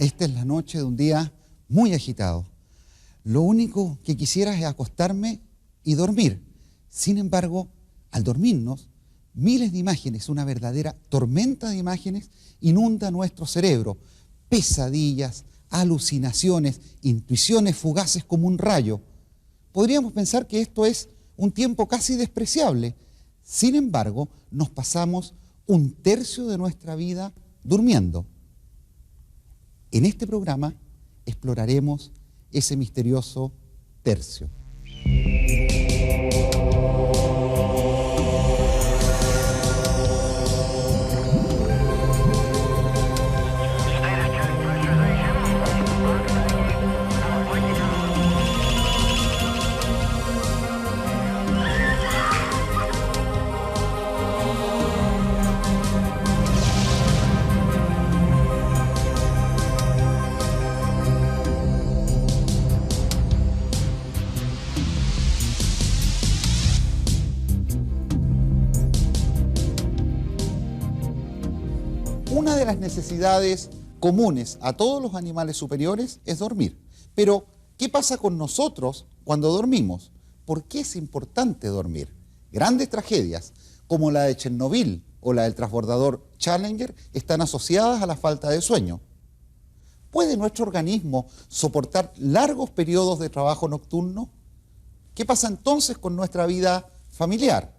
Esta es la noche de un día muy agitado. Lo único que quisiera es acostarme y dormir. Sin embargo, al dormirnos, miles de imágenes, una verdadera tormenta de imágenes, inunda nuestro cerebro. Pesadillas, alucinaciones, intuiciones fugaces como un rayo. Podríamos pensar que esto es un tiempo casi despreciable. Sin embargo, nos pasamos un tercio de nuestra vida durmiendo. En este programa exploraremos ese misterioso tercio. Una de las necesidades comunes a todos los animales superiores es dormir. Pero, ¿qué pasa con nosotros cuando dormimos? ¿Por qué es importante dormir? Grandes tragedias, como la de Chernobyl o la del transbordador Challenger, están asociadas a la falta de sueño. ¿Puede nuestro organismo soportar largos periodos de trabajo nocturno? ¿Qué pasa entonces con nuestra vida familiar?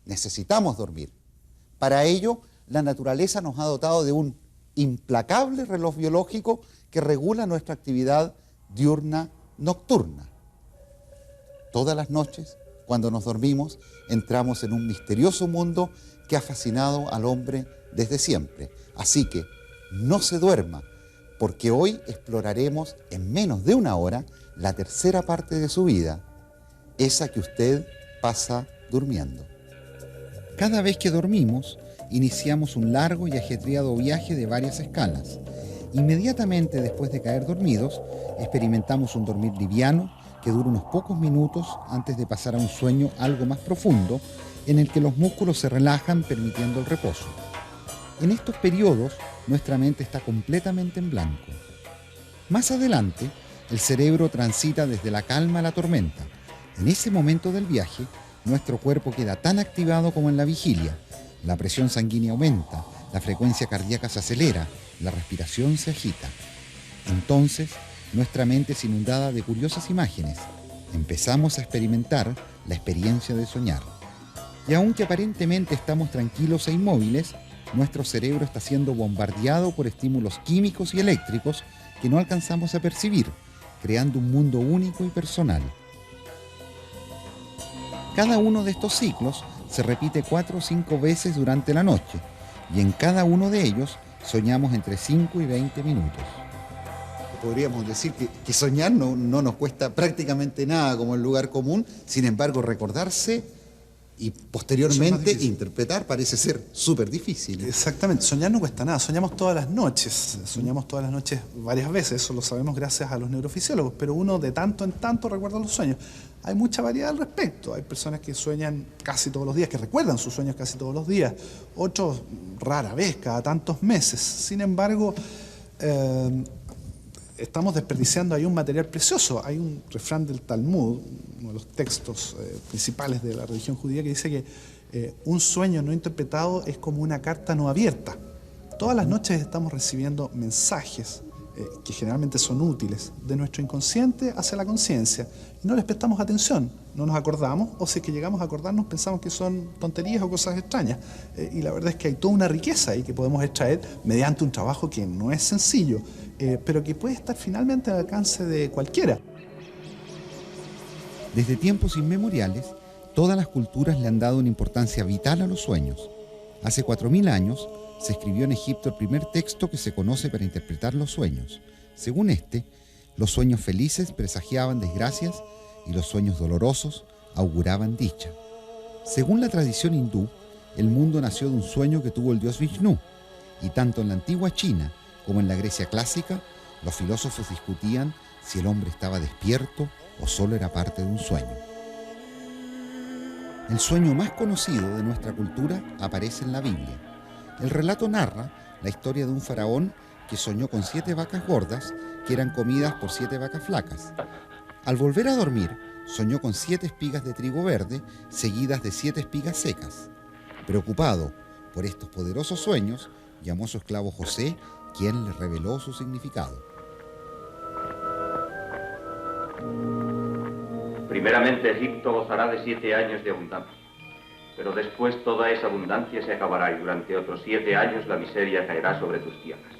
Necesitamos dormir. Para ello, la naturaleza nos ha dotado de un implacable reloj biológico que regula nuestra actividad diurna nocturna. Todas las noches, cuando nos dormimos, entramos en un misterioso mundo que ha fascinado al hombre desde siempre. Así que no se duerma, porque hoy exploraremos en menos de una hora la tercera parte de su vida, esa que usted pasa durmiendo. Cada vez que dormimos, iniciamos un largo y ajetreado viaje de varias escalas. Inmediatamente después de caer dormidos, experimentamos un dormir liviano que dura unos pocos minutos antes de pasar a un sueño algo más profundo, en el que los músculos se relajan permitiendo el reposo. En estos periodos, nuestra mente está completamente en blanco. Más adelante, el cerebro transita desde la calma a la tormenta. En ese momento del viaje, nuestro cuerpo queda tan activado como en la vigilia. La presión sanguínea aumenta, la frecuencia cardíaca se acelera, la respiración se agita. Entonces, nuestra mente es inundada de curiosas imágenes. Empezamos a experimentar la experiencia de soñar. Y aunque aparentemente estamos tranquilos e inmóviles, nuestro cerebro está siendo bombardeado por estímulos químicos y eléctricos que no alcanzamos a percibir, creando un mundo único y personal. Cada uno de estos ciclos se repite 4 o 5 veces durante la noche, y en cada uno de ellos soñamos entre 5 y 20 minutos. Podríamos decir que soñar no nos cuesta prácticamente nada como el lugar común, sin embargo recordarse y posteriormente interpretar parece ser súper difícil. Exactamente, soñar no cuesta nada, soñamos todas las noches varias veces, eso lo sabemos gracias a los neurofisiólogos, pero uno de tanto en tanto recuerda los sueños. Hay mucha variedad al respecto, hay personas que sueñan casi todos los días, que recuerdan sus sueños casi todos los días, otros rara vez, cada tantos meses. Sin embargo, estamos desperdiciando ahí un material precioso. Hay un refrán del Talmud, uno de los textos principales de la religión judía, que dice que un sueño no interpretado es como una carta no abierta. Todas las noches estamos recibiendo mensajes que generalmente son útiles de nuestro inconsciente hacia la conciencia y no les prestamos atención, no nos acordamos, o si es que llegamos a acordarnos pensamos que son tonterías o cosas extrañas, y la verdad es que hay toda una riqueza ahí que podemos extraer mediante un trabajo que no es sencillo, pero que puede estar finalmente al alcance de cualquiera. Desde tiempos inmemoriales, todas las culturas le han dado una importancia vital a los sueños. Hace 4000 años, se escribió en Egipto el primer texto que se conoce para interpretar los sueños. Según este, los sueños felices presagiaban desgracias y los sueños dolorosos auguraban dicha. Según la tradición hindú, el mundo nació de un sueño que tuvo el dios Vishnu, y tanto en la antigua China como en la Grecia clásica, los filósofos discutían si el hombre estaba despierto o solo era parte de un sueño. El sueño más conocido de nuestra cultura aparece en la Biblia. El relato narra la historia de un faraón que soñó con 7 vacas gordas que eran comidas por 7 vacas flacas. Al volver a dormir, soñó con 7 espigas de trigo verde seguidas de 7 espigas secas. Preocupado por estos poderosos sueños, llamó a su esclavo José, quien le reveló su significado. Primeramente Egipto gozará de 7 años de abundancia, pero después toda esa abundancia se acabará y durante otros 7 años la miseria caerá sobre tus tierras.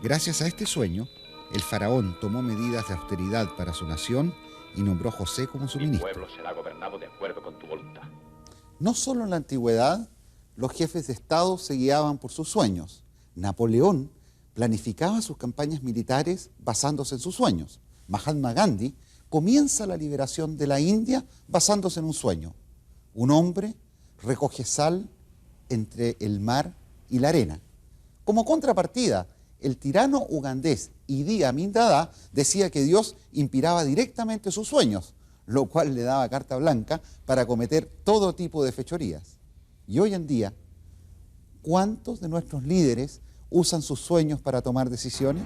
Gracias a este sueño, el faraón tomó medidas de austeridad para su nación y nombró a José como su ministro. Mi pueblo será gobernado de acuerdo con tu voluntad. No solo en la antigüedad, los jefes de Estado se guiaban por sus sueños. Napoleón planificaba sus campañas militares basándose en sus sueños. Mahatma Gandhi comienza la liberación de la India basándose en un sueño. Un hombre recoge sal entre el mar y la arena. Como contrapartida, el tirano ugandés Idi Amin Dada decía que Dios inspiraba directamente sus sueños, lo cual le daba carta blanca para cometer todo tipo de fechorías. Y hoy en día, ¿cuántos de nuestros líderes usan sus sueños para tomar decisiones?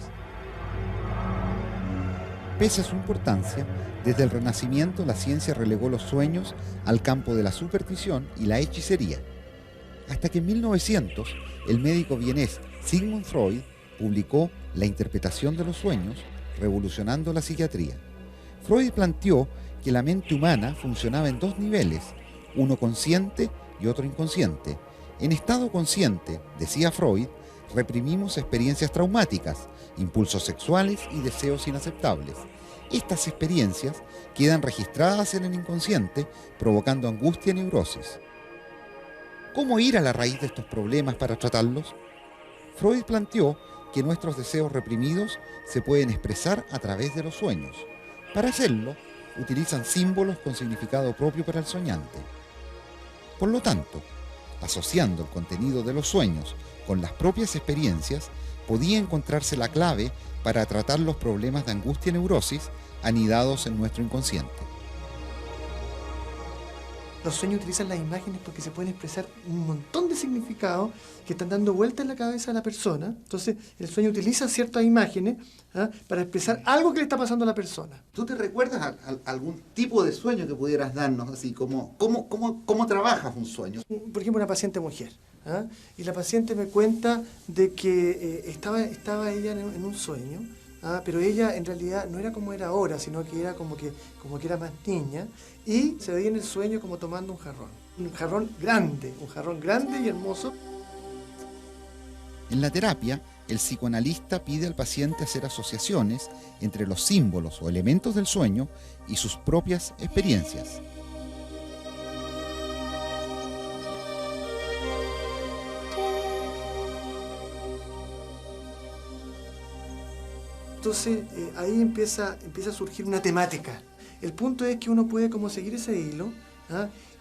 Pese a su importancia, desde el Renacimiento la ciencia relegó los sueños al campo de la superstición y la hechicería. Hasta que en 1900 el médico vienés Sigmund Freud publicó La interpretación de los sueños, revolucionando la psiquiatría. Freud planteó que la mente humana funcionaba en 2 niveles, uno consciente y otro inconsciente. En estado consciente, decía Freud, reprimimos experiencias traumáticas, impulsos sexuales y deseos inaceptables. Estas experiencias quedan registradas en el inconsciente, provocando angustia y neurosis. ¿Cómo ir a la raíz de estos problemas para tratarlos? Freud planteó que nuestros deseos reprimidos se pueden expresar a través de los sueños. Para hacerlo, utilizan símbolos con significado propio para el soñante. Por lo tanto, asociando el contenido de los sueños con las propias experiencias, podía encontrarse la clave para tratar los problemas de angustia y neurosis anidados en nuestro inconsciente. Los sueños utilizan las imágenes porque se pueden expresar un montón de significados que están dando vueltas en la cabeza de la persona. Entonces, el sueño utiliza ciertas imágenes para expresar algo que le está pasando a la persona. ¿Tú te recuerdas a algún tipo de sueño que pudieras darnos? Así como, ¿cómo trabajas un sueño? Por ejemplo, una paciente mujer. Y la paciente me cuenta de que estaba ella en un sueño, pero ella en realidad no era como era ahora, sino que era como que era más niña, y se veía en el sueño como tomando un jarrón grande y hermoso. En la terapia, el psicoanalista pide al paciente hacer asociaciones entre los símbolos o elementos del sueño y sus propias experiencias. Entonces ahí empieza a surgir una temática. El punto es que uno puede como seguir ese hilo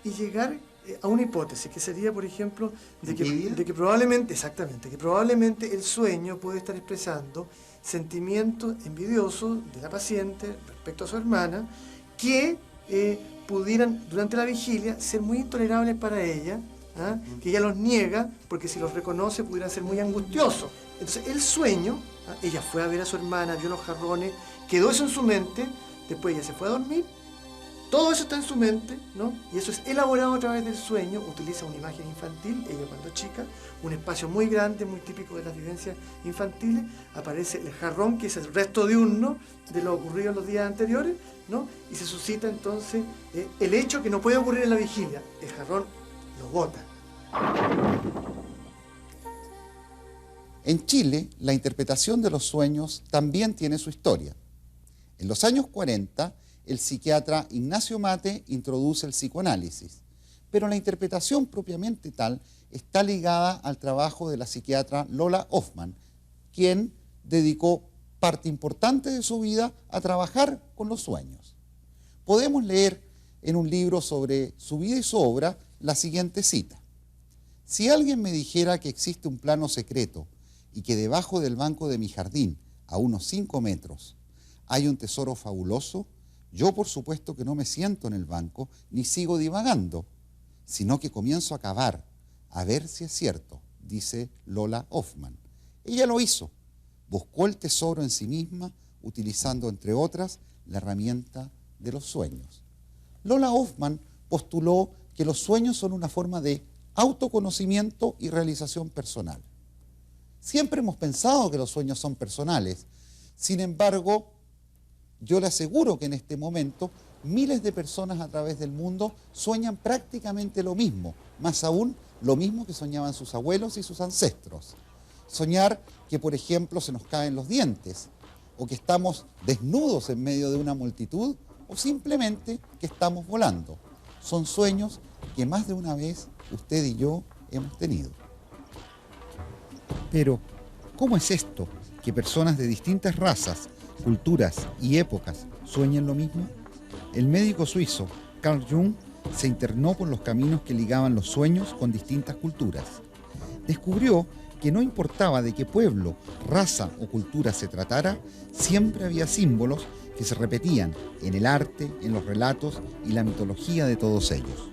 y llegar a una hipótesis, que sería, por ejemplo, de que probablemente el sueño puede estar expresando sentimientos envidiosos de la paciente respecto a su hermana, que pudieran durante la vigilia ser muy intolerables para ella, que ella los niega, porque si los reconoce pudieran ser muy angustiosos. Entonces el sueño, ella fue a ver a su hermana, vio los jarrones, quedó eso en su mente, después ella se fue a dormir, todo eso está en su mente, ¿no? Y eso es elaborado a través del sueño, utiliza una imagen infantil, ella cuando chica, un espacio muy grande, muy típico de las vivencias infantiles, aparece el jarrón, que es el resto diurno de lo ocurrido en los días anteriores, ¿no? Y se suscita entonces el hecho que no puede ocurrir en la vigilia, el jarrón lo bota. En Chile, la interpretación de los sueños también tiene su historia. En los años 40, el psiquiatra Ignacio Mate introduce el psicoanálisis, pero la interpretación propiamente tal está ligada al trabajo de la psiquiatra Lola Hoffman, quien dedicó parte importante de su vida a trabajar con los sueños. Podemos leer en un libro sobre su vida y su obra la siguiente cita: si alguien me dijera que existe un plano secreto y que debajo del banco de mi jardín, a unos 5 metros, hay un tesoro fabuloso, yo por supuesto que no me siento en el banco ni sigo divagando, sino que comienzo a cavar, a ver si es cierto, dice Lola Hoffman. Ella lo hizo. Buscó el tesoro en sí misma, utilizando, entre otras, la herramienta de los sueños. Lola Hoffman postuló que los sueños son una forma de autoconocimiento y realización personal. Siempre hemos pensado que los sueños son personales. Sin embargo, yo le aseguro que en este momento miles de personas a través del mundo sueñan prácticamente lo mismo, más aún lo mismo que soñaban sus abuelos y sus ancestros. Soñar que, por ejemplo, se nos caen los dientes, o que estamos desnudos en medio de una multitud, o simplemente que estamos volando. Son sueños que más de una vez usted y yo hemos tenido. Pero, ¿cómo es esto que personas de distintas razas, culturas y épocas sueñan lo mismo? El médico suizo Carl Jung se internó por los caminos que ligaban los sueños con distintas culturas. Descubrió que no importaba de qué pueblo, raza o cultura se tratara, siempre había símbolos que se repetían en el arte, en los relatos y la mitología de todos ellos.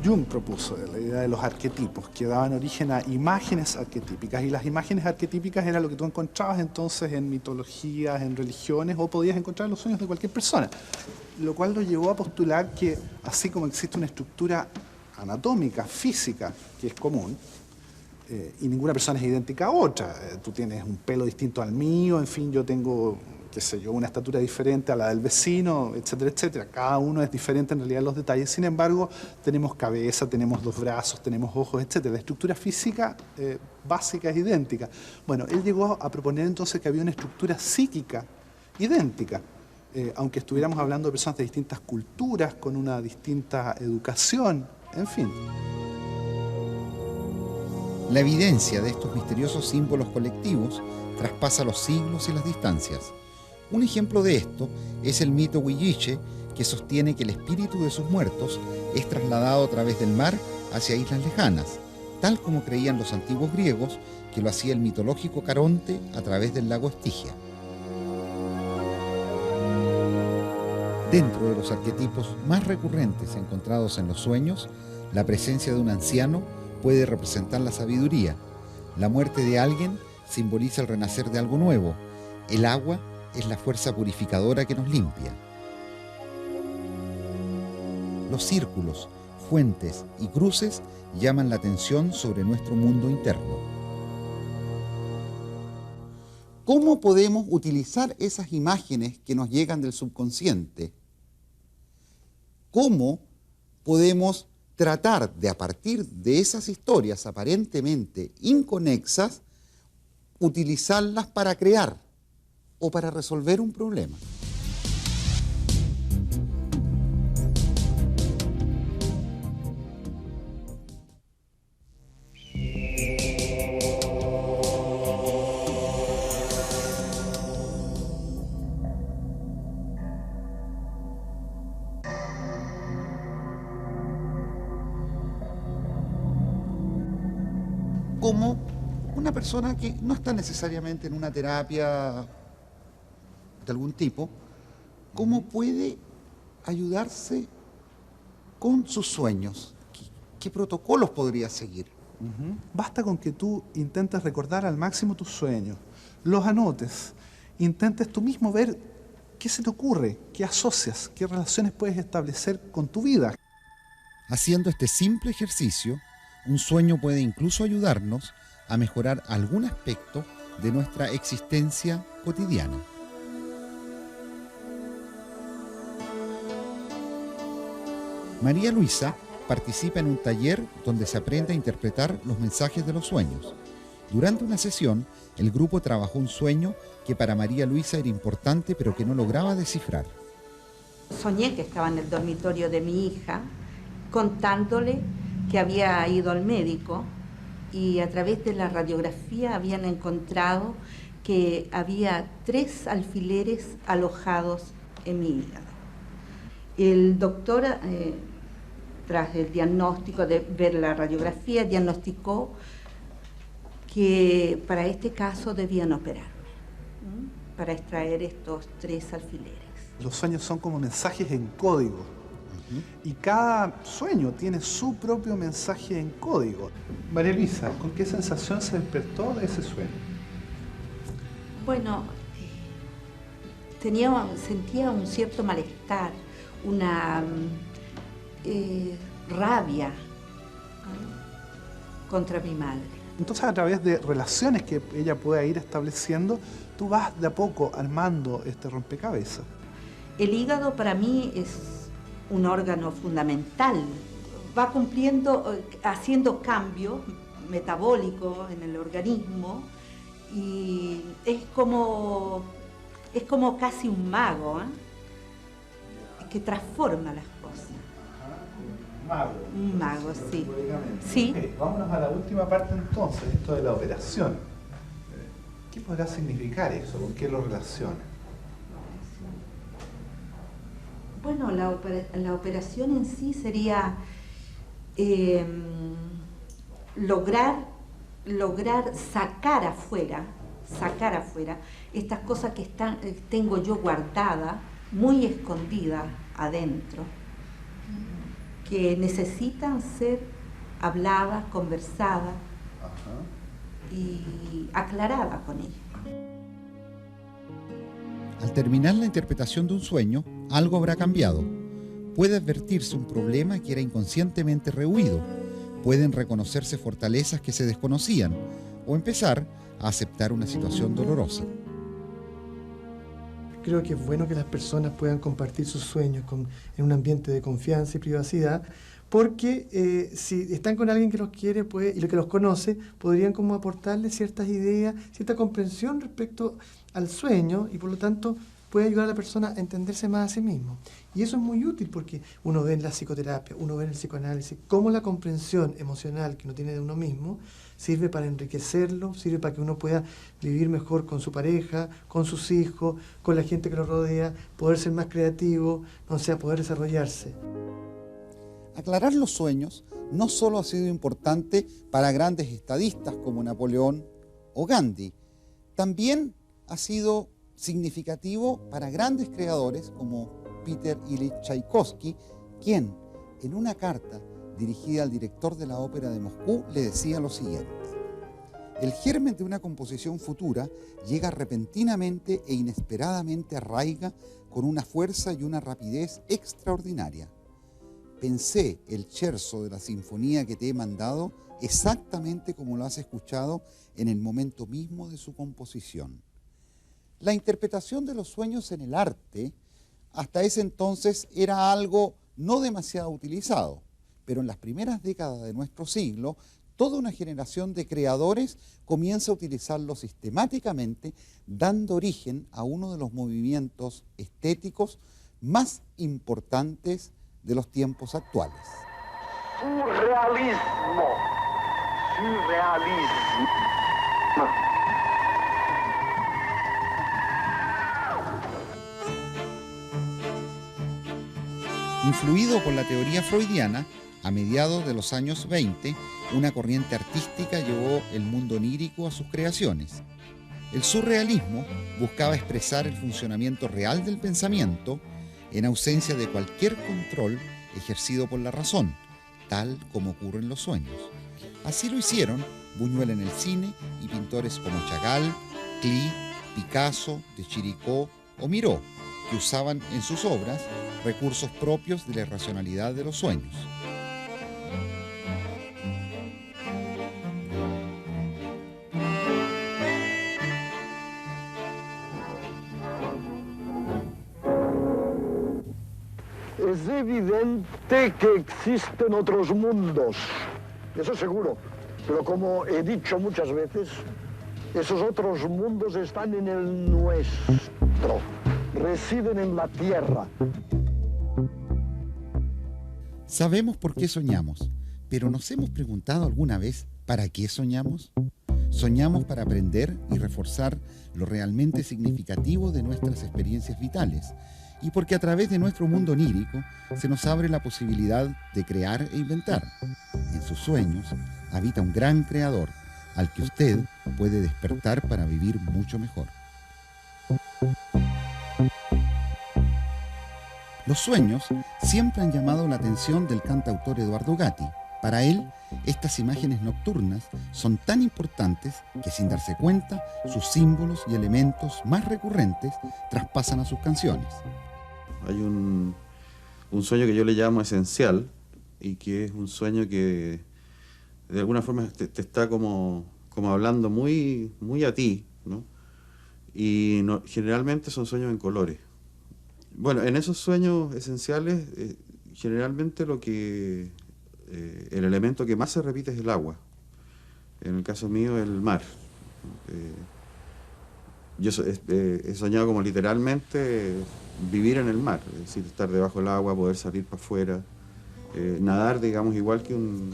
Jung propuso la idea de los arquetipos, que daban origen a imágenes arquetípicas, y las imágenes arquetípicas eran lo que tú encontrabas entonces en mitologías, en religiones, o podías encontrar en los sueños de cualquier persona, lo cual lo llevó a postular que, así como existe una estructura anatómica, física, que es común, y ninguna persona es idéntica a otra. Tú tienes un pelo distinto al mío, en fin, yo tengo, qué sé yo, una estatura diferente a la del vecino, etcétera, etcétera. Cada uno es diferente en realidad en los detalles. Sin embargo, tenemos cabeza, tenemos dos brazos, tenemos ojos, etcétera. La estructura física básica es idéntica. Bueno, él llegó a proponer entonces que había una estructura psíquica idéntica. Aunque estuviéramos hablando de personas de distintas culturas, con una distinta educación, en fin. La evidencia de estos misteriosos símbolos colectivos traspasa los siglos y las distancias. Un ejemplo de esto es el mito huilliche, que sostiene que el espíritu de sus muertos es trasladado a través del mar hacia islas lejanas, tal como creían los antiguos griegos que lo hacía el mitológico Caronte a través del lago Estigia. Dentro de los arquetipos más recurrentes encontrados en los sueños, la presencia de un anciano puede representar la sabiduría. La muerte de alguien simboliza el renacer de algo nuevo. El agua es la fuerza purificadora que nos limpia. Los círculos, fuentes y cruces llaman la atención sobre nuestro mundo interno. ¿Cómo podemos utilizar esas imágenes que nos llegan del subconsciente? ¿Cómo podemos tratar de, a partir de esas historias aparentemente inconexas, utilizarlas para crear o para resolver un problema? Como una persona que no está necesariamente en una terapia de algún tipo, ¿cómo puede ayudarse con sus sueños? ¿Qué protocolos podría seguir? Basta con que tú intentes recordar al máximo tus sueños, los anotes, intentes tú mismo ver qué se te ocurre, qué asocias, qué relaciones puedes establecer con tu vida. Haciendo este simple ejercicio, un sueño puede incluso ayudarnos a mejorar algún aspecto de nuestra existencia cotidiana. María Luisa participa en un taller donde se aprende a interpretar los mensajes de los sueños. Durante una sesión, el grupo trabajó un sueño que para María Luisa era importante, pero que no lograba descifrar. Soñé que estaba en el dormitorio de mi hija, contándole que había ido al médico y a través de la radiografía habían encontrado que había 3 alfileres alojados en mi hígado. El doctor, tras el diagnóstico de ver la radiografía, diagnosticó que para este caso debían operarme, para extraer estos 3 alfileres. Los sueños son como mensajes en código. Y cada sueño tiene su propio mensaje en código. María Luisa, ¿con qué sensación se despertó de ese sueño? Bueno, sentía un cierto malestar, una rabia contra mi madre. Entonces, a través de relaciones que ella pueda ir estableciendo, tú vas de a poco armando este rompecabezas. El hígado para mí es un órgano fundamental. Va haciendo cambios metabólicos en el organismo y es como casi un mago, que transforma las cosas. Un mago, sí. Sí. Okay, vámonos a la última parte entonces, esto de la operación. ¿Qué podrá significar eso? ¿Con qué lo relaciona? Bueno, la operación en sí sería lograr sacar afuera estas cosas que tengo yo guardadas, muy escondidas adentro, que necesitan ser habladas, conversadas y aclaradas con ella. Al terminar la interpretación de un sueño, algo habrá cambiado. Puede advertirse un problema que era inconscientemente rehuido. Pueden reconocerse fortalezas que se desconocían o empezar a aceptar una situación dolorosa. Creo que es bueno que las personas puedan compartir sus sueños en un ambiente de confianza y privacidad, porque si están con alguien que los quiere y que los conoce, podrían como aportarles ciertas ideas, cierta comprensión respecto al sueño y por lo tanto puede ayudar a la persona a entenderse más a sí mismo. Y eso es muy útil porque uno ve en la psicoterapia, uno ve en el psicoanálisis, cómo la comprensión emocional que uno tiene de uno mismo sirve para enriquecerlo, sirve para que uno pueda vivir mejor con su pareja, con sus hijos, con la gente que lo rodea, poder ser más creativo, poder desarrollarse. Aclarar los sueños no solo ha sido importante para grandes estadistas como Napoleón o Gandhi, también ha sido significativo para grandes creadores como Peter Ilich Tchaikovsky, quien en una carta dirigida al director de la Ópera de Moscú le decía lo siguiente: el germen de una composición futura llega repentinamente e inesperadamente arraiga con una fuerza y una rapidez extraordinaria. Pensé el scherzo de la sinfonía que te he mandado exactamente como lo has escuchado en el momento mismo de su composición. La interpretación de los sueños en el arte hasta ese entonces era algo no demasiado utilizado, pero en las primeras décadas de nuestro siglo, toda una generación de creadores comienza a utilizarlo sistemáticamente, dando origen a uno de los movimientos estéticos más importantes de los tiempos actuales. Surrealismo. Influido por la teoría freudiana, a mediados de los años 20, una corriente artística llevó el mundo onírico a sus creaciones. El surrealismo buscaba expresar el funcionamiento real del pensamiento en ausencia de cualquier control ejercido por la razón, tal como ocurre en los sueños. Así lo hicieron Buñuel en el cine y pintores como Chagall, Klee, Picasso, de Chirico o Miró, que usaban en sus obras recursos propios de la irracionalidad de los sueños. Es evidente que existen otros mundos, eso seguro, pero como he dicho muchas veces, esos otros mundos están en el nuestro, residen en la Tierra. Sabemos por qué soñamos, pero ¿nos hemos preguntado alguna vez para qué soñamos? Soñamos para aprender y reforzar lo realmente significativo de nuestras experiencias vitales, y porque a través de nuestro mundo onírico se nos abre la posibilidad de crear e inventar. En sus sueños habita un gran creador al que usted puede despertar para vivir mucho mejor. Los sueños siempre han llamado la atención del cantautor Eduardo Gatti. Para él, estas imágenes nocturnas son tan importantes que sin darse cuenta, sus símbolos y elementos más recurrentes traspasan a sus canciones. Hay un sueño que yo le llamo esencial y que es un sueño que de alguna forma te está como hablando muy, muy a ti, ¿no? Y generalmente son sueños en colores. Bueno, en esos sueños esenciales, generalmente el elemento que más se repite es el agua. En el caso mío, el mar. Yo he soñado como literalmente vivir en el mar, es decir, estar debajo del agua, poder salir para afuera, nadar, digamos, igual que un,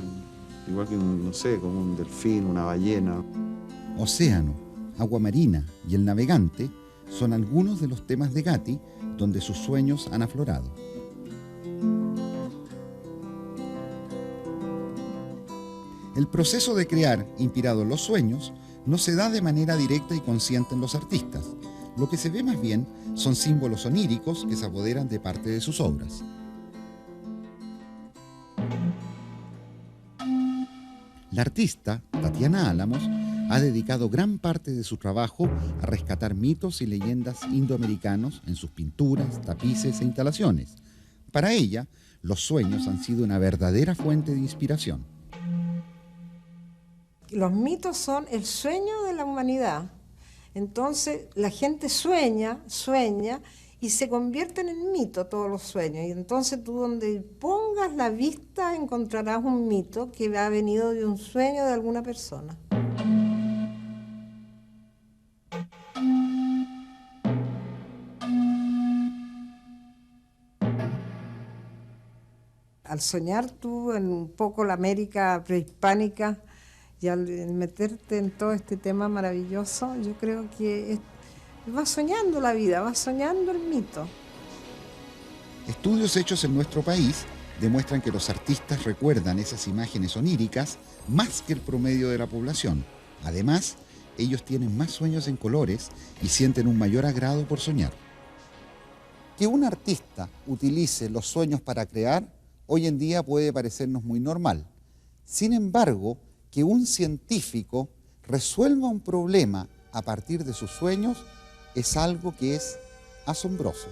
no sé, como un delfín, una ballena. Océano, agua marina y el navegante son algunos de los temas de Gatti donde sus sueños han aflorado. El proceso de crear, inspirado en los sueños, no se da de manera directa y consciente en los artistas. Lo que se ve más bien son símbolos oníricos que se apoderan de parte de sus obras. La artista, Tatiana Álamos, ha dedicado gran parte de su trabajo a rescatar mitos y leyendas indoamericanos en sus pinturas, tapices e instalaciones. Para ella, los sueños han sido una verdadera fuente de inspiración. Los mitos son el sueño de la humanidad. Entonces la gente sueña y se convierten en mito todos los sueños. Y entonces tú donde pongas la vista encontrarás un mito que ha venido de un sueño de alguna persona. Al soñar tú en un poco la América prehispánica y al meterte en todo este tema maravilloso, yo creo que vas soñando la vida, vas soñando el mito. Estudios hechos en nuestro país demuestran que los artistas recuerdan esas imágenes oníricas más que el promedio de la población. Además, ellos tienen más sueños en colores y sienten un mayor agrado por soñar. Que un artista utilice los sueños para crear, hoy en día puede parecernos muy normal. Sin embargo, que un científico resuelva un problema a partir de sus sueños es algo que es asombroso.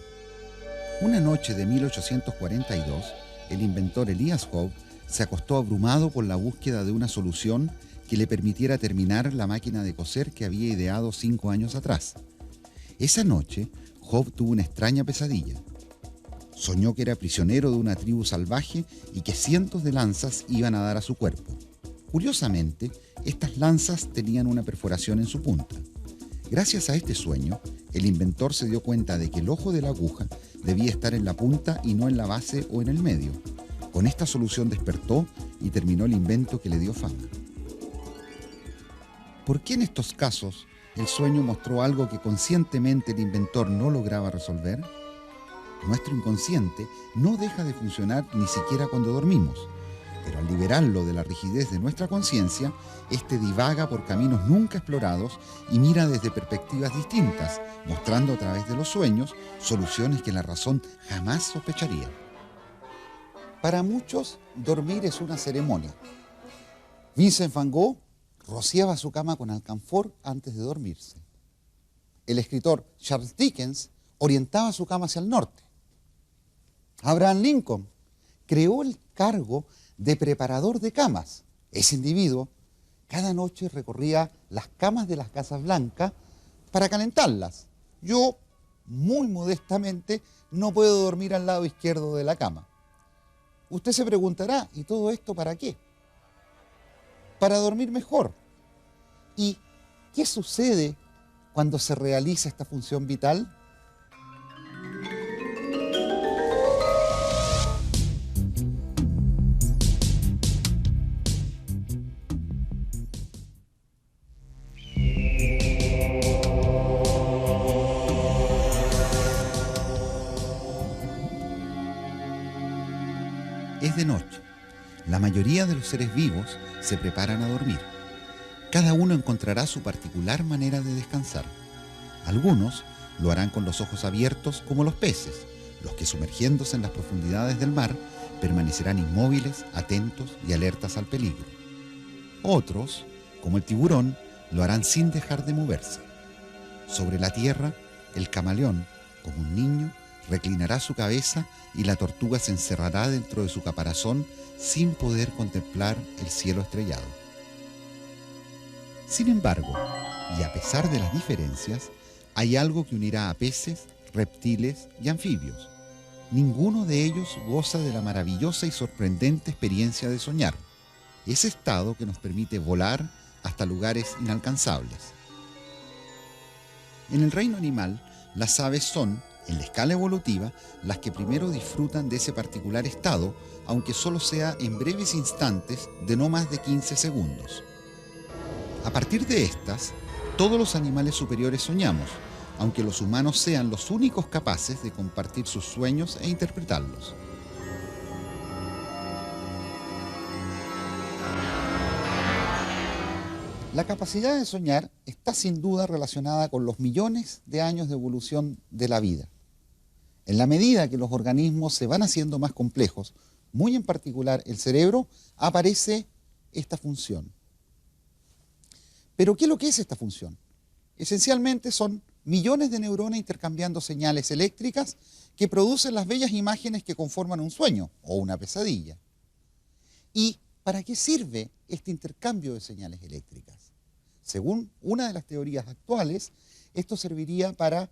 Una noche de 1842, el inventor Elias Howe se acostó abrumado por la búsqueda de una solución que le permitiera terminar la máquina de coser que había ideado 5 años atrás. Esa noche, Howe tuvo una extraña pesadilla. Soñó que era prisionero de una tribu salvaje y que cientos de lanzas iban a dar a su cuerpo. Curiosamente, estas lanzas tenían una perforación en su punta. Gracias a este sueño, el inventor se dio cuenta de que el ojo de la aguja debía estar en la punta y no en la base o en el medio. Con esta solución despertó y terminó el invento que le dio fama. ¿Por qué en estos casos el sueño mostró algo que conscientemente el inventor no lograba resolver? Nuestro inconsciente no deja de funcionar ni siquiera cuando dormimos, pero al liberarlo de la rigidez de nuestra conciencia, este divaga por caminos nunca explorados y mira desde perspectivas distintas, mostrando a través de los sueños soluciones que la razón jamás sospecharía. Para muchos, dormir es una ceremonia. Vincent van Gogh rociaba su cama con alcanfor antes de dormirse. El escritor Charles Dickens orientaba su cama hacia el norte. Abraham Lincoln creó el cargo de preparador de camas. Ese individuo cada noche recorría las camas de las Casas Blancas para calentarlas. Yo, muy modestamente, no puedo dormir al lado izquierdo de la cama. Usted se preguntará, ¿y todo esto para qué? Para dormir mejor. ¿Y qué sucede cuando se realiza esta función vital? Es de noche. La mayoría de los seres vivos se preparan a dormir. Cada uno encontrará su particular manera de descansar. Algunos lo harán con los ojos abiertos como los peces, los que sumergiéndose en las profundidades del mar permanecerán inmóviles, atentos y alertas al peligro. Otros, como el tiburón, lo harán sin dejar de moverse. Sobre la tierra, el camaleón, como un niño, reclinará su cabeza y la tortuga se encerrará dentro de su caparazón sin poder contemplar el cielo estrellado. Sin embargo, y a pesar de las diferencias, hay algo que unirá a peces, reptiles y anfibios. Ninguno de ellos goza de la maravillosa y sorprendente experiencia de soñar, ese estado que nos permite volar hasta lugares inalcanzables. En el reino animal, las aves son, en la escala evolutiva, las que primero disfrutan de ese particular estado, aunque solo sea en breves instantes de no más de 15 segundos. A partir de estas, todos los animales superiores soñamos, aunque los humanos sean los únicos capaces de compartir sus sueños e interpretarlos. La capacidad de soñar está sin duda relacionada con los millones de años de evolución de la vida. En la medida que los organismos se van haciendo más complejos, muy en particular el cerebro, aparece esta función. ¿Pero qué es lo que es esta función? Esencialmente son millones de neuronas intercambiando señales eléctricas que producen las bellas imágenes que conforman un sueño o una pesadilla. ¿Y para qué sirve este intercambio de señales eléctricas? Según una de las teorías actuales, esto serviría para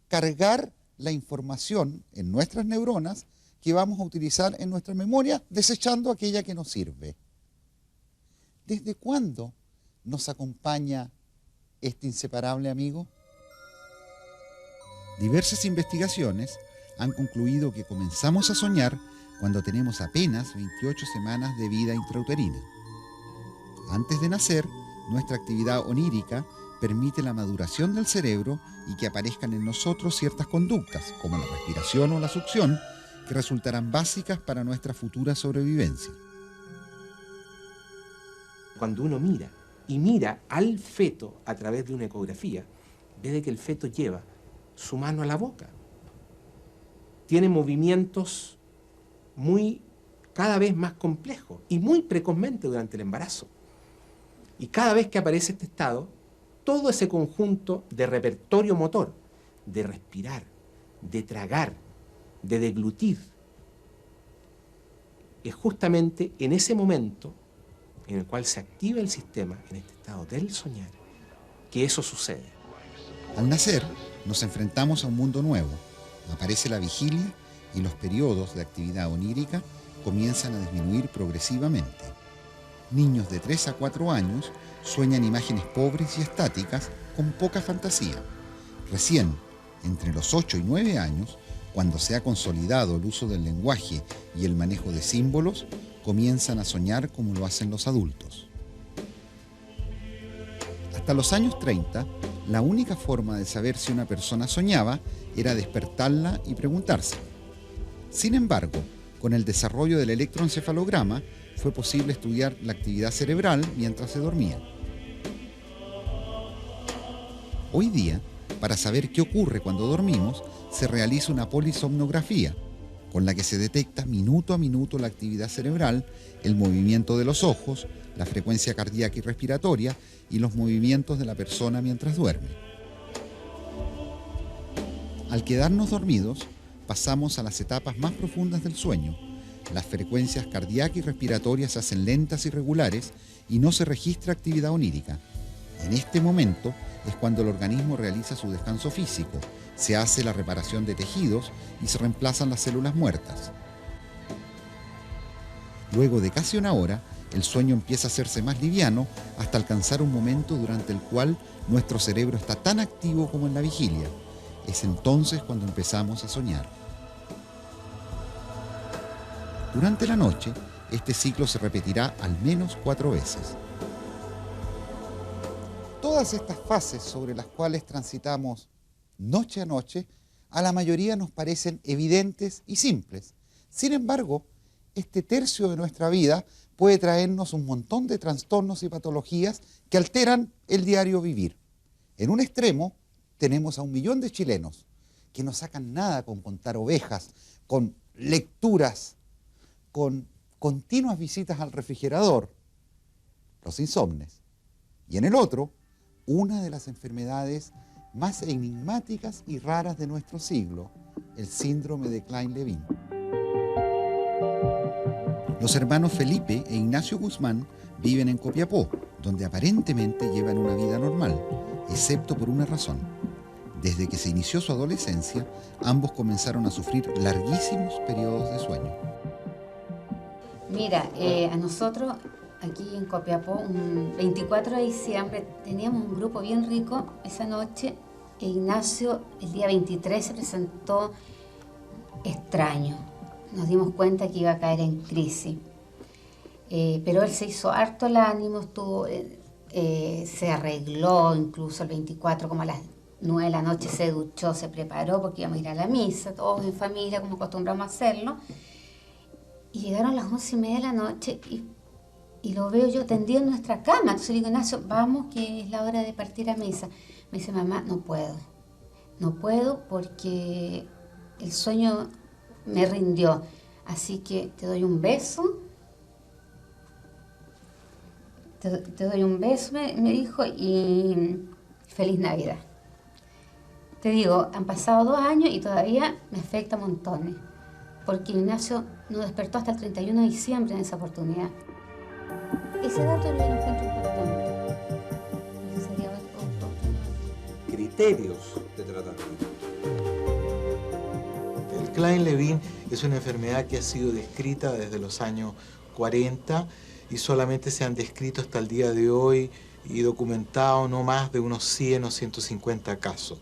cargar la información en nuestras neuronas que vamos a utilizar en nuestra memoria, desechando aquella que nos sirve. ¿Desde cuándo nos acompaña este inseparable amigo? Diversas investigaciones han concluido que comenzamos a soñar cuando tenemos apenas 28 semanas de vida intrauterina. Antes de nacer, nuestra actividad onírica permite la maduración del cerebro y que aparezcan en nosotros ciertas conductas, como la respiración o la succión, que resultarán básicas para nuestra futura sobrevivencia. Cuando uno mira al feto a través de una ecografía, ve de que el feto lleva su mano a la boca. Tiene movimientos cada vez más complejos y muy precozmente durante el embarazo. Y cada vez que aparece este estado, todo ese conjunto de repertorio motor, de respirar, de tragar, de deglutir, es justamente en ese momento en el cual se activa el sistema, en este estado del soñar, que eso sucede. Al nacer, nos enfrentamos a un mundo nuevo. Aparece la vigilia y los periodos de actividad onírica comienzan a disminuir progresivamente. Niños de 3 a 4 años sueñan imágenes pobres y estáticas con poca fantasía. Recién, entre los 8 y 9 años, cuando se ha consolidado el uso del lenguaje y el manejo de símbolos, comienzan a soñar como lo hacen los adultos. Hasta los años 30, la única forma de saber si una persona soñaba era despertarla y preguntarse. Sin embargo, con el desarrollo del electroencefalograma, fue posible estudiar la actividad cerebral mientras se dormía. Hoy día, para saber qué ocurre cuando dormimos, se realiza una polisomnografía, con la que se detecta minuto a minuto la actividad cerebral, el movimiento de los ojos, la frecuencia cardíaca y respiratoria y los movimientos de la persona mientras duerme. Al quedarnos dormidos, pasamos a las etapas más profundas del sueño. Las frecuencias cardíaca y respiratoria se hacen lentas y regulares y no se registra actividad onírica. En este momento es cuando el organismo realiza su descanso físico, se hace la reparación de tejidos y se reemplazan las células muertas. Luego de casi una hora, el sueño empieza a hacerse más liviano hasta alcanzar un momento durante el cual nuestro cerebro está tan activo como en la vigilia. Es entonces cuando empezamos a soñar. Durante la noche, este ciclo se repetirá al menos 4 veces. Todas estas fases sobre las cuales transitamos noche a noche, a la mayoría nos parecen evidentes y simples. Sin embargo, este tercio de nuestra vida puede traernos un montón de trastornos y patologías que alteran el diario vivir. En un extremo tenemos a 1 millón de chilenos que no sacan nada con contar ovejas, con lecturas, con continuas visitas al refrigerador, los insomnes. Y en el otro, una de las enfermedades más enigmáticas y raras de nuestro siglo, el síndrome de Klein-Levin. Los hermanos Felipe e Ignacio Guzmán viven en Copiapó, donde aparentemente llevan una vida normal, excepto por una razón. Desde que se inició su adolescencia, ambos comenzaron a sufrir larguísimos periodos de sueño. Mira, a nosotros aquí en Copiapó, un 24 de diciembre, teníamos un grupo bien rico esa noche. E Ignacio, el día 23, se presentó extraño. Nos dimos cuenta que iba a caer en crisis. Pero él se hizo harto el ánimo, se arregló incluso el 24, como a las 9 de la noche se duchó, se preparó porque íbamos a ir a la misa, todos en familia, como acostumbramos a hacerlo. Y llegaron las 11:30 de la noche y lo veo yo tendido en nuestra cama. Entonces le digo, Ignacio, vamos, que es la hora de partir a misa. Me dice, mamá, no puedo porque el sueño me rindió. Así que te doy un beso. Te doy un beso, me dijo, y feliz Navidad. Te digo, han pasado 2 años y todavía me afecta montones, porque Ignacio no despertó hasta el 31 de diciembre en esa oportunidad. Ese dato yo lo encuentro importante. Ese sería otro. Criterios de tratamiento. El Klein-Levin es una enfermedad que ha sido descrita desde los años 40 y solamente se han descrito hasta el día de hoy y documentado no más de unos 100 o 150 casos.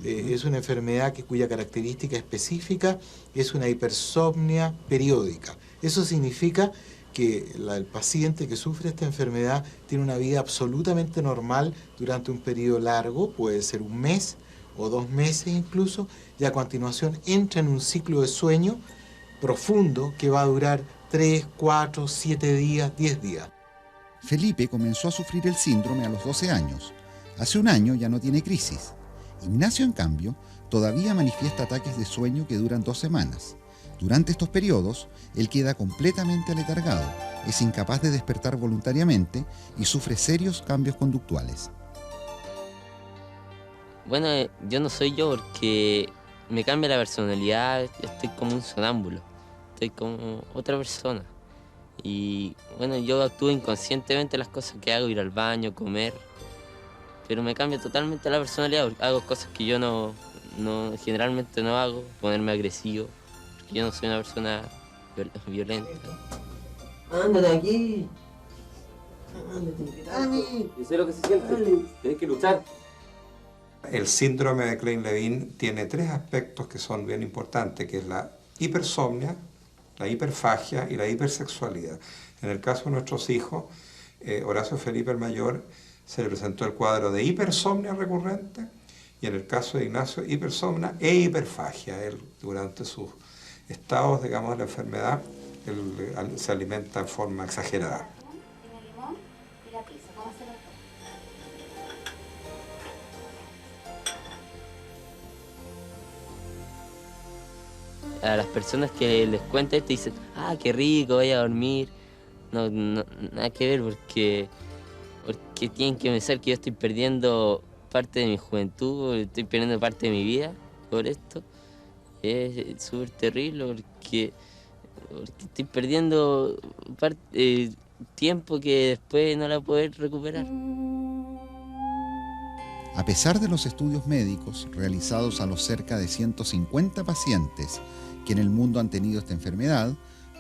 Es una enfermedad cuya característica específica es una hipersomnia periódica. Eso significa que el paciente que sufre esta enfermedad tiene una vida absolutamente normal durante un periodo largo, puede ser 1 mes o 2 meses incluso, y a continuación entra en un ciclo de sueño profundo que va a durar 3, 4, 7 días, 10 días. Felipe comenzó a sufrir el síndrome a los 12 años. Hace 1 año ya no tiene crisis. Ignacio, en cambio, todavía manifiesta ataques de sueño que duran 2 semanas. Durante estos periodos, él queda completamente aletargado, es incapaz de despertar voluntariamente y sufre serios cambios conductuales. Bueno, yo no soy yo porque me cambia la personalidad, estoy como un sonámbulo, estoy como otra persona. Y bueno, yo actúo inconscientemente las cosas que hago, ir al baño, comer, pero me cambia totalmente la personalidad, hago cosas que yo generalmente no hago, ponerme agresivo, porque yo no soy una persona violenta. Ándate aquí. Ándate. Yo sé lo que se siente, tienes que luchar. El síndrome de Klein-Levin tiene 3 aspectos que son bien importantes, que es la hipersomnia, la hiperfagia y la hipersexualidad. En el caso de nuestros hijos, Horacio Felipe el mayor, se le presentó el cuadro de hipersomnia recurrente, y en el caso de Ignacio, hipersomnia e hiperfagia. Él, durante sus estados, digamos, de la enfermedad, él se alimenta en forma exagerada. A las personas que les cuenta esto dicen, ah, qué rico, voy a dormir. No, nada que ver, porque tienen que pensar que yo estoy perdiendo parte de mi juventud, estoy perdiendo parte de mi vida por esto. Es súper terrible porque estoy perdiendo tiempo que después no la voy a poder recuperar. A pesar de los estudios médicos realizados a los cerca de 150 pacientes que en el mundo han tenido esta enfermedad,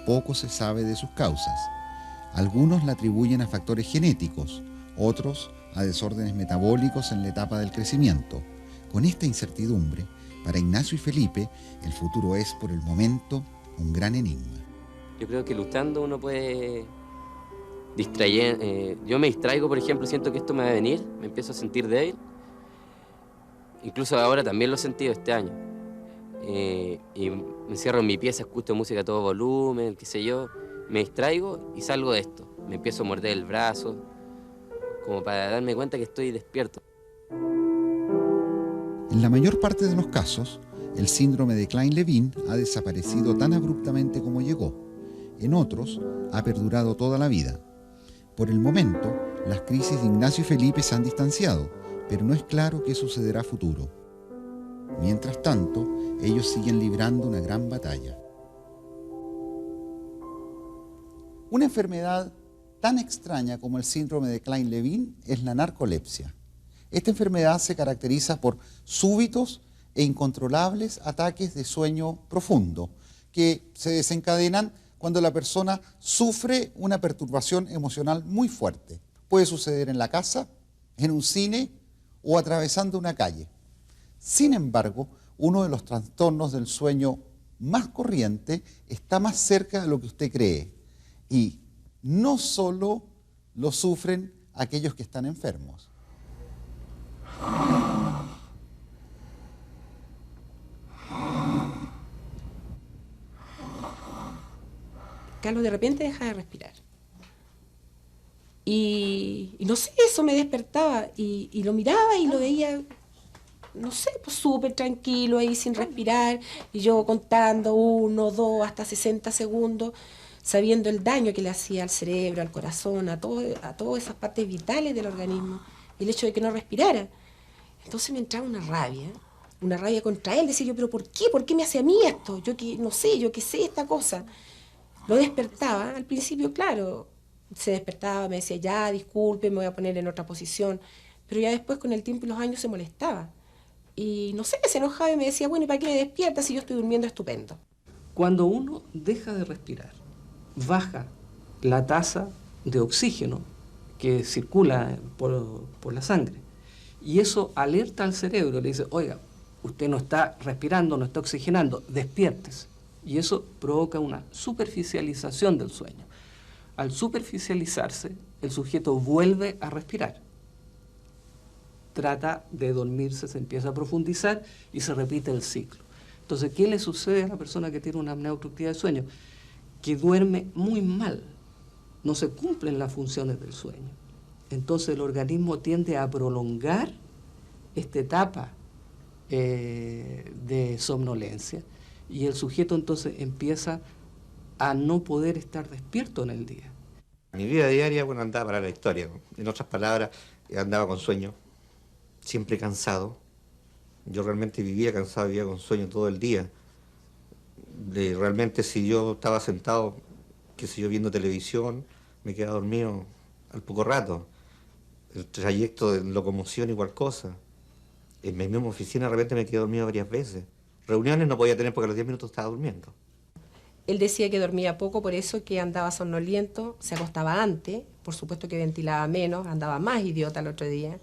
poco se sabe de sus causas. Algunos la atribuyen a factores genéticos, otros a desórdenes metabólicos en la etapa del crecimiento. Con esta incertidumbre, para Ignacio y Felipe, el futuro es, por el momento, un gran enigma. Yo creo que luchando uno puede distraer. Yo me distraigo, por ejemplo, siento que esto me va a venir, me empiezo a sentir débil. Incluso ahora también lo he sentido este año. Y me encierro en mi pieza, escucho música a todo volumen, qué sé yo. Me distraigo y salgo de esto. Me empiezo a morder el brazo, como para darme cuenta que estoy despierto. En la mayor parte de los casos, el síndrome de Klein-Levin ha desaparecido tan abruptamente como llegó. En otros, ha perdurado toda la vida. Por el momento, las crisis de Ignacio y Felipe se han distanciado, pero no es claro qué sucederá a futuro. Mientras tanto, ellos siguen librando una gran batalla. Una enfermedad tan extraña como el síndrome de Klein-Levin es la narcolepsia. Esta enfermedad se caracteriza por súbitos e incontrolables ataques de sueño profundo que se desencadenan cuando la persona sufre una perturbación emocional muy fuerte. Puede suceder en la casa, en un cine o atravesando una calle. Sin embargo, uno de los trastornos del sueño más corriente está más cerca de lo que usted cree. Y no solo lo sufren aquellos que están enfermos. Carlos de repente deja de respirar. Y no sé, eso me despertaba y lo miraba y lo veía, no sé, pues súper tranquilo ahí sin respirar, y yo contando 1, 2, hasta 60 segundos, sabiendo el daño que le hacía al cerebro, al corazón, a todas esas partes vitales del organismo, el hecho de que no respirara. Entonces me entraba una rabia contra él, decía yo, pero ¿por qué? ¿Por qué me hace a mí esto? Yo que no sé, yo que sé esta cosa. Lo despertaba, al principio, claro, se despertaba, me decía, ya, disculpe, me voy a poner en otra posición, pero ya después, con el tiempo y los años, se molestaba. Y no sé, se enojaba y me decía, bueno, ¿y para qué me despiertas si yo estoy durmiendo estupendo? Cuando uno deja de respirar, baja la tasa de oxígeno que circula por la sangre. Y eso alerta al cerebro, le dice, oiga, usted no está respirando, no está oxigenando, despiértese. Y eso provoca una superficialización del sueño. Al superficializarse, el sujeto vuelve a respirar. Trata de dormirse, se empieza a profundizar y se repite el ciclo. Entonces, ¿qué le sucede a la persona que tiene una apnea obstructiva de sueño? Que duerme muy mal, no se cumplen las funciones del sueño. Entonces el organismo tiende a prolongar esta etapa de somnolencia y el sujeto entonces empieza a no poder estar despierto en el día. Mi vida diaria, bueno, andaba para la historia. En otras palabras, andaba con sueño, siempre cansado. Yo realmente vivía cansado, vivía con sueño todo el día. Realmente si yo estaba sentado, qué sé yo, viendo televisión, me quedaba dormido al poco rato. El trayecto de locomoción igual cosa. En mi misma oficina de repente me quedé dormido varias veces. Reuniones no podía tener porque a los 10 minutos estaba durmiendo. Él decía que dormía poco, por eso que andaba somnoliento, se acostaba antes, por supuesto que ventilaba menos, andaba más idiota el otro día.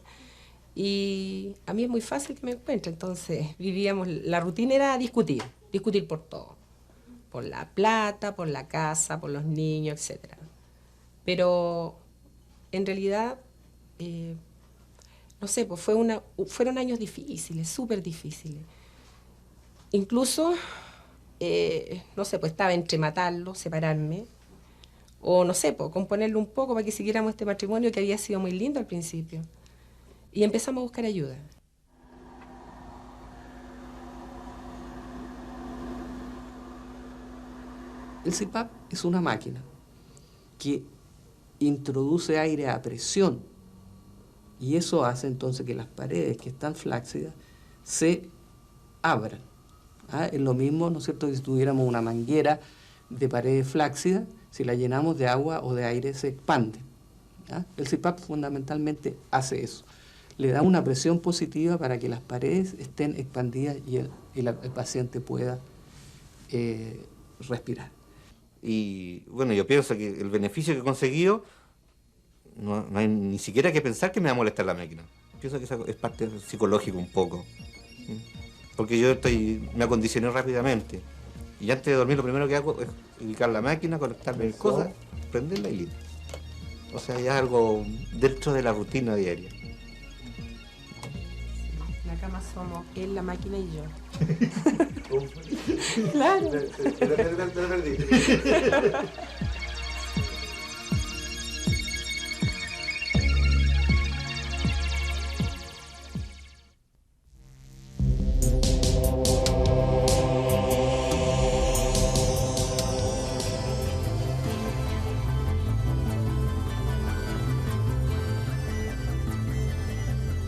Y a mí es muy fácil que me encuentre, entonces la rutina era discutir por todo. Por la plata, por la casa, por los niños, etc. Pero en realidad, no sé, pues fueron años difíciles, súper difíciles. Incluso, no sé, pues estaba entre matarlo, separarme, o no sé, pues componerlo un poco para que siguiéramos este matrimonio que había sido muy lindo al principio. Y empezamos a buscar ayuda. El CPAP es una máquina que introduce aire a presión y eso hace entonces que las paredes que están flácidas se abran. Es lo mismo, ¿no es cierto?, que si tuviéramos una manguera de paredes flácidas, si la llenamos de agua o de aire se expande. El CPAP fundamentalmente hace eso. Le da una presión positiva para que las paredes estén expandidas y el paciente pueda respirar. Y bueno, yo pienso que el beneficio que he conseguido, no hay ni siquiera que pensar que me va a molestar la máquina. Pienso que eso es parte psicológico un poco. Porque yo me acondicioné rápidamente. Y antes de dormir lo primero que hago es ubicar la máquina, conectarme en cosas, prenderla y listo. O sea, ya es algo dentro de la rutina diaria. La cama somos él, la máquina y yo. Claro.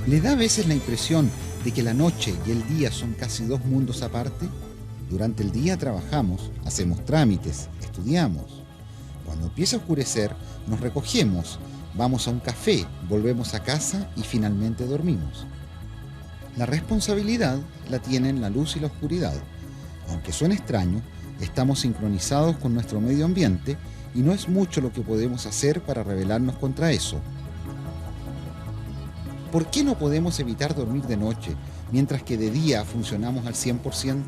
¿Le da a veces la impresión de que la noche y el día son casi dos mundos aparte? Durante el día trabajamos, hacemos trámites, estudiamos. Cuando empieza a oscurecer, nos recogemos, vamos a un café, volvemos a casa y finalmente dormimos. La responsabilidad la tienen la luz y la oscuridad. Aunque suene extraño, estamos sincronizados con nuestro medio ambiente y no es mucho lo que podemos hacer para rebelarnos contra eso. ¿Por qué no podemos evitar dormir de noche, mientras que de día funcionamos al 100%?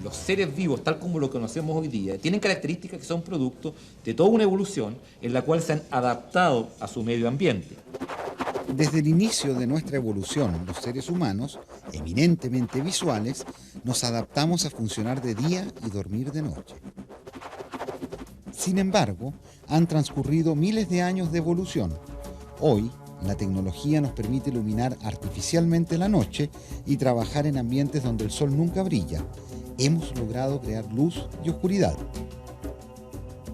Los seres vivos, tal como lo conocemos hoy día, tienen características que son producto de toda una evolución en la cual se han adaptado a su medio ambiente. Desde el inicio de nuestra evolución, los seres humanos, eminentemente visuales, nos adaptamos a funcionar de día y dormir de noche. Sin embargo, han transcurrido miles de años de evolución. Hoy, la tecnología nos permite iluminar artificialmente la noche y trabajar en ambientes donde el sol nunca brilla. Hemos logrado crear luz y oscuridad.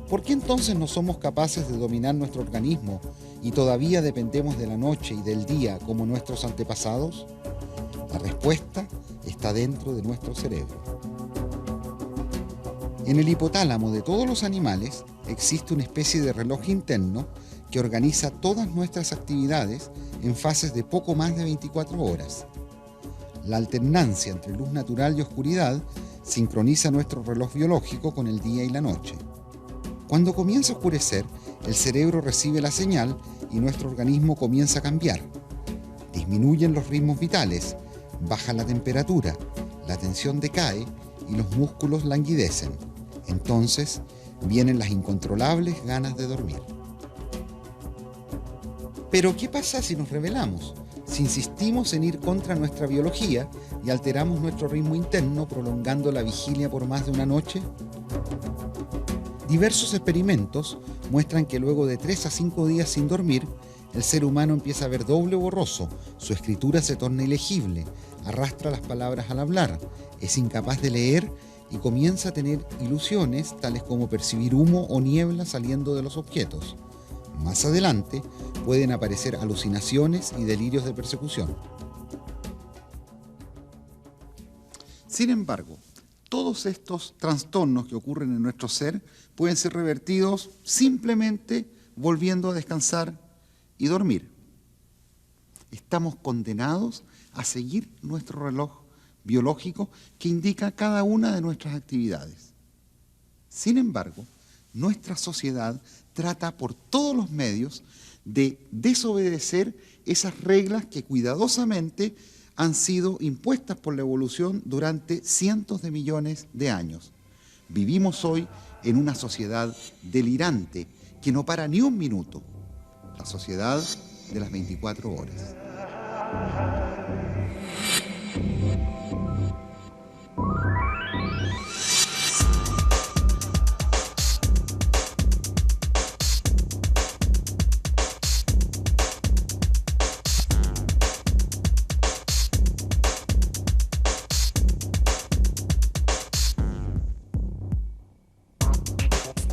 ¿Por qué entonces no somos capaces de dominar nuestro organismo y todavía dependemos de la noche y del día como nuestros antepasados? La respuesta está dentro de nuestro cerebro. En el hipotálamo de todos los animales existe una especie de reloj interno que organiza todas nuestras actividades en fases de poco más de 24 horas. La alternancia entre luz natural y oscuridad sincroniza nuestro reloj biológico con el día y la noche. Cuando comienza a oscurecer, el cerebro recibe la señal y nuestro organismo comienza a cambiar. Disminuyen los ritmos vitales, baja la temperatura, la tensión decae y los músculos languidecen. Entonces vienen las incontrolables ganas de dormir. Pero ¿qué pasa si nos rebelamos? Si insistimos en ir contra nuestra biología y alteramos nuestro ritmo interno prolongando la vigilia por más de una noche. Diversos experimentos muestran que luego de 3 a 5 días sin dormir, el ser humano empieza a ver doble borroso, su escritura se torna ilegible, arrastra las palabras al hablar, es incapaz de leer y comienza a tener ilusiones tales como percibir humo o niebla saliendo de los objetos. Más adelante pueden aparecer alucinaciones y delirios de persecución. Sin embargo, todos estos trastornos que ocurren en nuestro ser pueden ser revertidos simplemente volviendo a descansar y dormir. Estamos condenados a seguir nuestro reloj biológico que indica cada una de nuestras actividades. Sin embargo, nuestra sociedad trata por todos los medios de desobedecer esas reglas que cuidadosamente han sido impuestas por la evolución durante cientos de millones de años. Vivimos hoy en una sociedad delirante que no para ni un minuto, la sociedad de las 24 horas.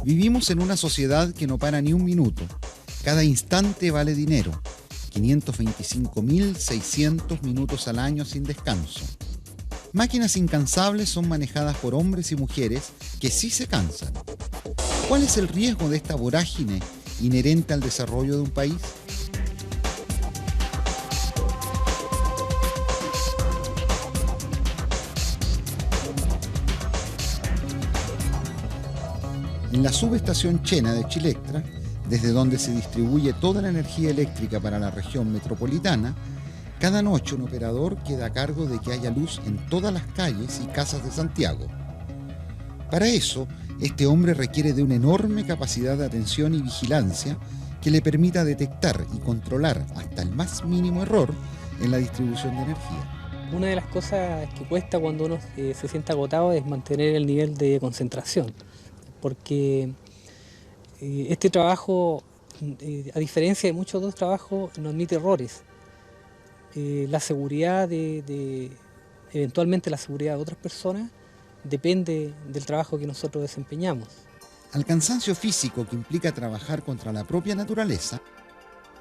Vivimos en una sociedad que no para ni un minuto. Cada instante vale dinero. 525.600 minutos al año sin descanso. Máquinas incansables son manejadas por hombres y mujeres que sí se cansan. ¿Cuál es el riesgo de esta vorágine inherente al desarrollo de un país? En la subestación Chena de Chilectra, desde donde se distribuye toda la energía eléctrica para la región metropolitana, cada noche un operador queda a cargo de que haya luz en todas las calles y casas de Santiago. Para eso, este hombre requiere de una enorme capacidad de atención y vigilancia que le permita detectar y controlar hasta el más mínimo error en la distribución de energía. Una de las cosas que cuesta cuando uno se siente agotado es mantener el nivel de concentración, porque este trabajo, a diferencia de muchos otros trabajos, no admite errores. La seguridad eventualmente la seguridad de otras personas depende del trabajo que nosotros desempeñamos. Al cansancio físico que implica trabajar contra la propia naturaleza,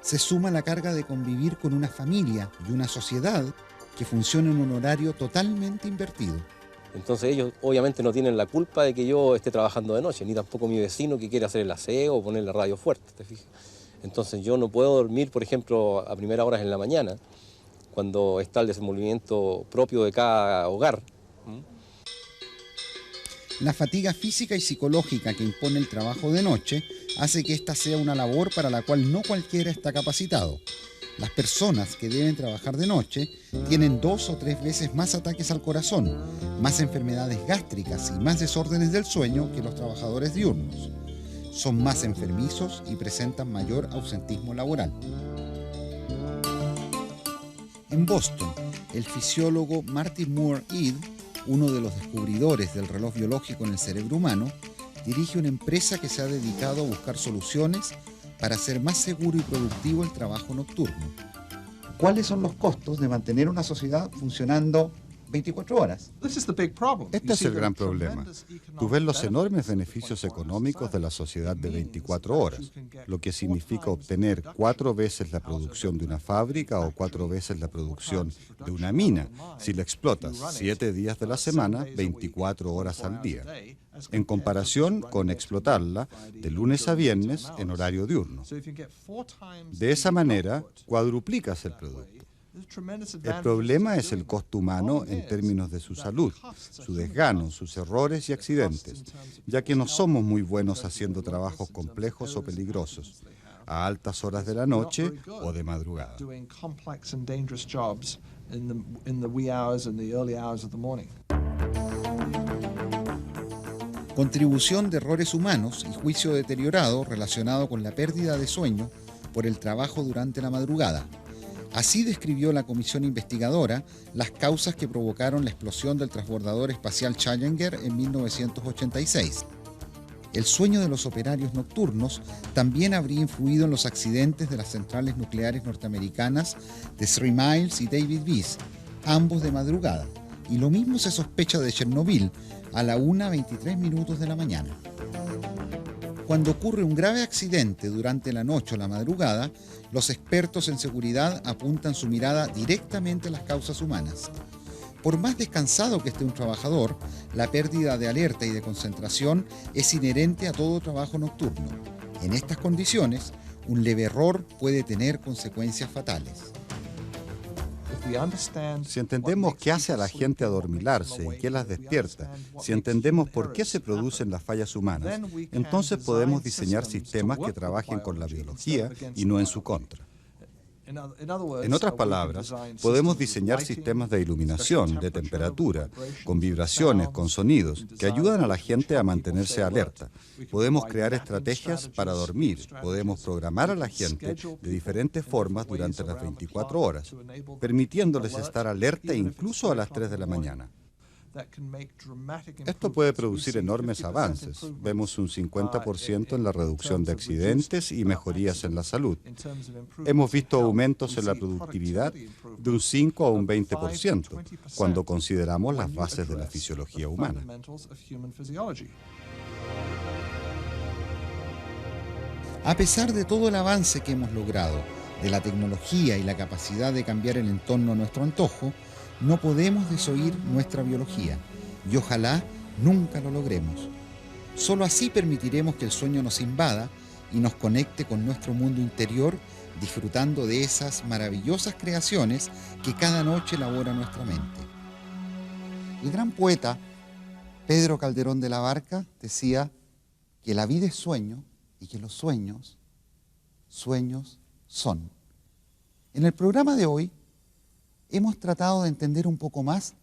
se suma la carga de convivir con una familia y una sociedad que funciona en un horario totalmente invertido. Entonces ellos obviamente no tienen la culpa de que yo esté trabajando de noche, ni tampoco mi vecino que quiere hacer el aseo o poner la radio fuerte, ¿te fijas? Entonces yo no puedo dormir, por ejemplo, a primeras horas en la mañana, cuando está el desenvolvimiento propio de cada hogar. La fatiga física y psicológica que impone el trabajo de noche hace que esta sea una labor para la cual no cualquiera está capacitado. Las personas que deben trabajar de noche tienen 2 o 3 veces más ataques al corazón, más enfermedades gástricas y más desórdenes del sueño que los trabajadores diurnos. Son más enfermizos y presentan mayor ausentismo laboral. En Boston, el fisiólogo Martin Moore Eade, uno de los descubridores del reloj biológico en el cerebro humano, dirige una empresa que se ha dedicado a buscar soluciones para hacer más seguro y productivo el trabajo nocturno. ¿Cuáles son los costos de mantener una sociedad funcionando 24 horas? Este es el gran problema. Tú ves los enormes beneficios económicos de la sociedad de 24 horas, lo que significa obtener 4 veces la producción de una fábrica o 4 veces la producción de una mina, si la explotas 7 días de la semana, 24 horas al día, en comparación con explotarla de lunes a viernes en horario diurno. De esa manera, cuadruplicas el producto. El problema es el costo humano en términos de su salud, su desgano, sus errores y accidentes, ya que no somos muy buenos haciendo trabajos complejos o peligrosos, a altas horas de la noche o de madrugada. Contribución de errores humanos y juicio deteriorado relacionado con la pérdida de sueño por el trabajo durante la madrugada. Así describió la comisión investigadora las causas que provocaron la explosión del transbordador espacial Challenger en 1986. El sueño de los operarios nocturnos también habría influido en los accidentes de las centrales nucleares norteamericanas de Three Miles y David Bees, ambos de madrugada, y lo mismo se sospecha de Chernobyl a la 1:23 de la mañana. Cuando ocurre un grave accidente durante la noche o la madrugada, los expertos en seguridad apuntan su mirada directamente a las causas humanas. Por más descansado que esté un trabajador, la pérdida de alerta y de concentración es inherente a todo trabajo nocturno. En estas condiciones, un leve error puede tener consecuencias fatales. Si entendemos qué hace a la gente adormilarse y qué las despierta, si entendemos por qué se producen las fallas humanas, entonces podemos diseñar sistemas que trabajen con la biología y no en su contra. En otras palabras, podemos diseñar sistemas de iluminación, de temperatura, con vibraciones, con sonidos, que ayudan a la gente a mantenerse alerta. Podemos crear estrategias para dormir, podemos programar a la gente de diferentes formas durante las 24 horas, permitiéndoles estar alerta incluso a las 3 de la mañana. Esto puede producir enormes avances. Vemos un 50% en la reducción de accidentes y mejorías en la salud. Hemos visto aumentos en la productividad de un 5 a un 20% cuando consideramos las bases de la fisiología humana. A pesar de todo el avance que hemos logrado, de la tecnología y la capacidad de cambiar el entorno a nuestro antojo, no podemos desoír nuestra biología y ojalá nunca lo logremos. Solo así permitiremos que el sueño nos invada y nos conecte con nuestro mundo interior, disfrutando de esas maravillosas creaciones que cada noche elabora nuestra mente. El gran poeta Pedro Calderón de la Barca decía que la vida es sueño y que los sueños, sueños son. En el programa de hoy hemos tratado de entender un poco más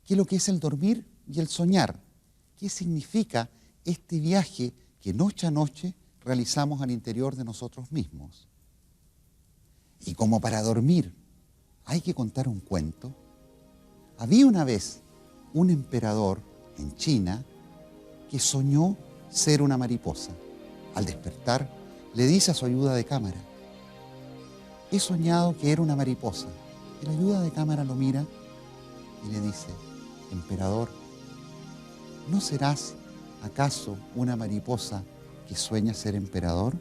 qué es lo que es el dormir y el soñar, qué significa este viaje que noche a noche realizamos al interior de nosotros mismos. Y como para dormir hay que contar un cuento, había una vez un emperador en China que soñó ser una mariposa. Al despertar, le dice a su ayuda de cámara: he soñado que era una mariposa. El ayuda de cámara lo mira y le dice: emperador, ¿no serás acaso una mariposa que sueña ser emperador?